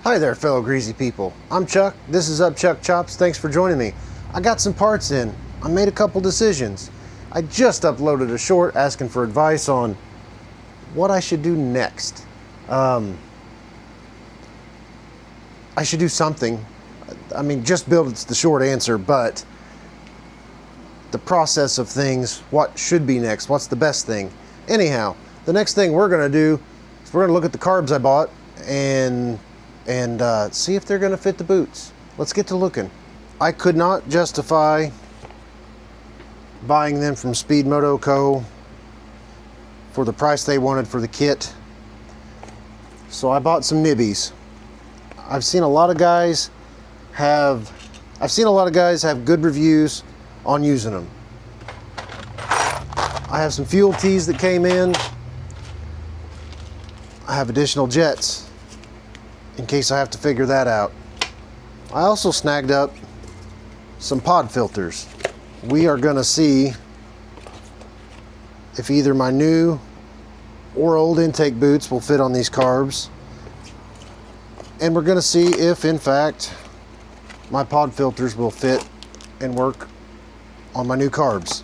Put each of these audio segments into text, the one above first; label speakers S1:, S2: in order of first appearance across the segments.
S1: Hi there, fellow greasy people. I'm Chuck. This is Up Chuck Chops. Thanks for joining me. I got some parts in. I made a couple decisions. I just uploaded a short asking for advice on what I should do next. I should do something. I mean, just build it's the short answer, but the process of things, what should be next, what's the best thing. Anyhow, the next thing we're gonna do is we're gonna look at the carbs I bought and see if they're gonna fit the boots. Let's get to looking. I could not justify buying them from Speedmoto Co. for the price they wanted for the kit, so I bought some Nibbis. I've seen a lot of guys have good reviews on using them. I have some fuel tees that came in. I have additional jets in case I have to figure that out. I also snagged up some pod filters. We are gonna see if either my new or old intake boots will fit on these carbs. And we're gonna see if, in fact, my pod filters will fit and work on my new carbs.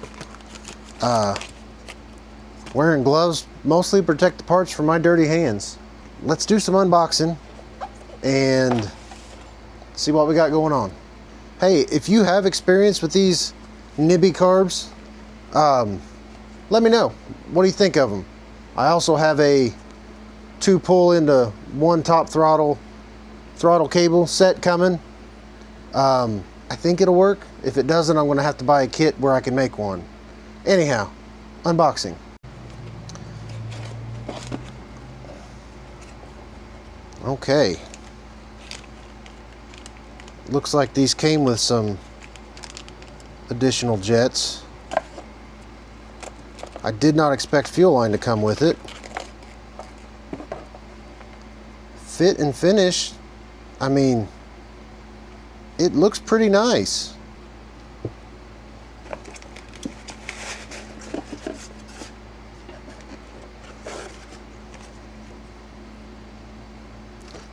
S1: Wearing gloves mostly protect the parts from my dirty hands. Let's do some unboxing and see what we got going on. Hey, if you have experience with these Nibbi carbs, let me know. What do you think of them? I also have a 2 pull into 1 top throttle cable set coming. I think it'll work. If it doesn't, I'm gonna have to buy a kit where I can make one. Anyhow, unboxing. Okay. Looks like these came with some additional jets. I did not expect fuel line to come with it. Fit and finish, I mean, it looks pretty nice.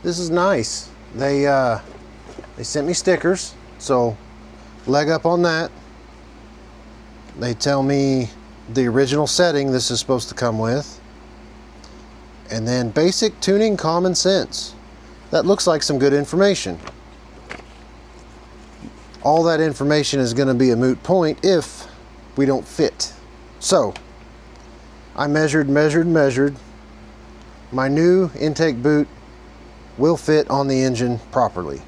S1: This is nice. They sent me stickers, so leg up on that. They tell me the original setting this is supposed to come with, and then basic tuning common sense. That looks like some good information. All that information is going to be a moot point if we don't fit. So I measured. My new intake boot will fit on the engine properly.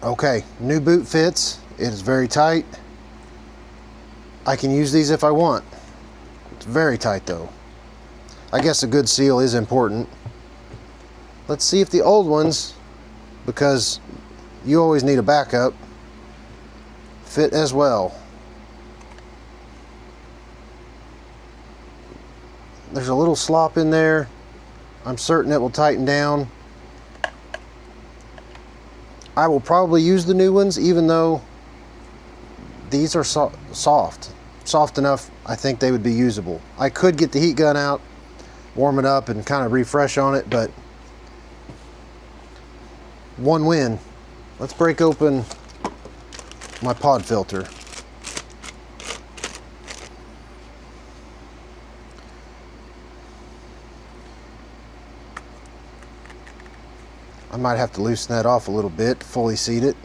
S1: Okay, new boot fits. It is very tight. I can use these if I want. It's very tight though. I guess a good seal is important. Let's see if the old ones, because you always need a backup, fit as well. There's a little slop in there. I'm certain it will tighten down. I will probably use the new ones, even though these are soft enough. I think they would be usable. I could get the heat gun out, warm it up, and kind of refresh on it, but one win. Let's break open my pod filter. I might have to loosen that off a little bit to fully seat it.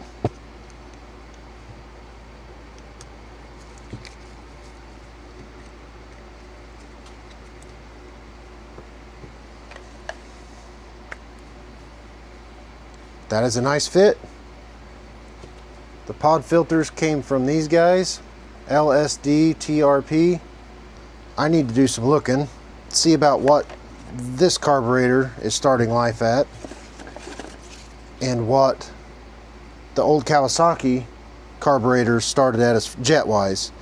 S1: That is a nice fit. The pod filters came from these guys, LSD TRP. I need to do some looking, see about what this carburetor is starting life at, and what the old Kawasaki carburetors started at as jet-wise.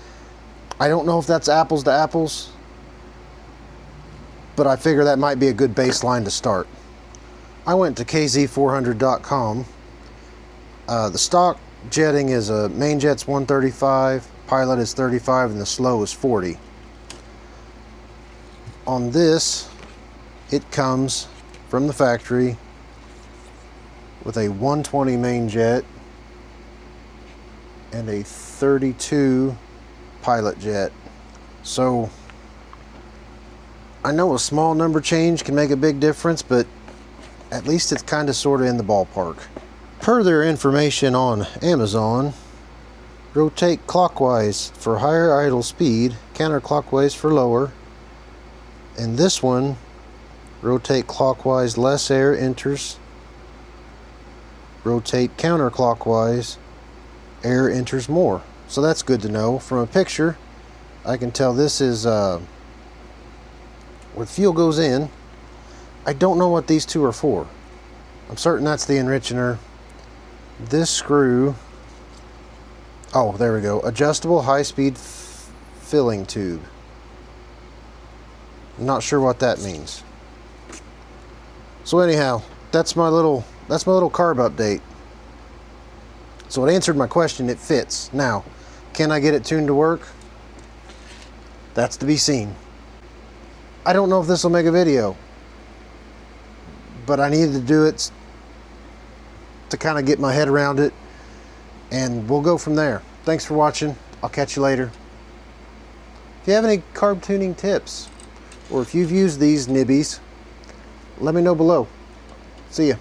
S1: I don't know if that's apples to apples. but I figure that might be a good baseline to start. I went to kz400.com. The stock jetting is a main jet's 135, pilot is 35, and the slow is 40. On this, it comes from the factory with a 120 main jet and a 32 pilot jet. So I know a small number change can make a big difference, but at least it's kind of sort of in the ballpark. Per their information on Amazon, rotate clockwise for higher idle speed, counterclockwise for lower. And this one, rotate clockwise, less air enters. Rotate counterclockwise, air enters more. So that's good to know. From a picture, I can tell this is where fuel goes in. I don't know what these two are for. I'm certain that's the enrichener. This screw, oh, there we go. Adjustable high-speed filling tube. I'm not sure what that means. So anyhow, that's my little carb update. So it answered my question. It fits. Now, can I get it tuned to work? That's to be seen. I don't know if this will make a video, but I needed to do it to kind of get my head around it, and we'll go from there. Thanks for watching. I'll catch you later. If you have any carb tuning tips, or if you've used these Nibbis, let me know below. See ya.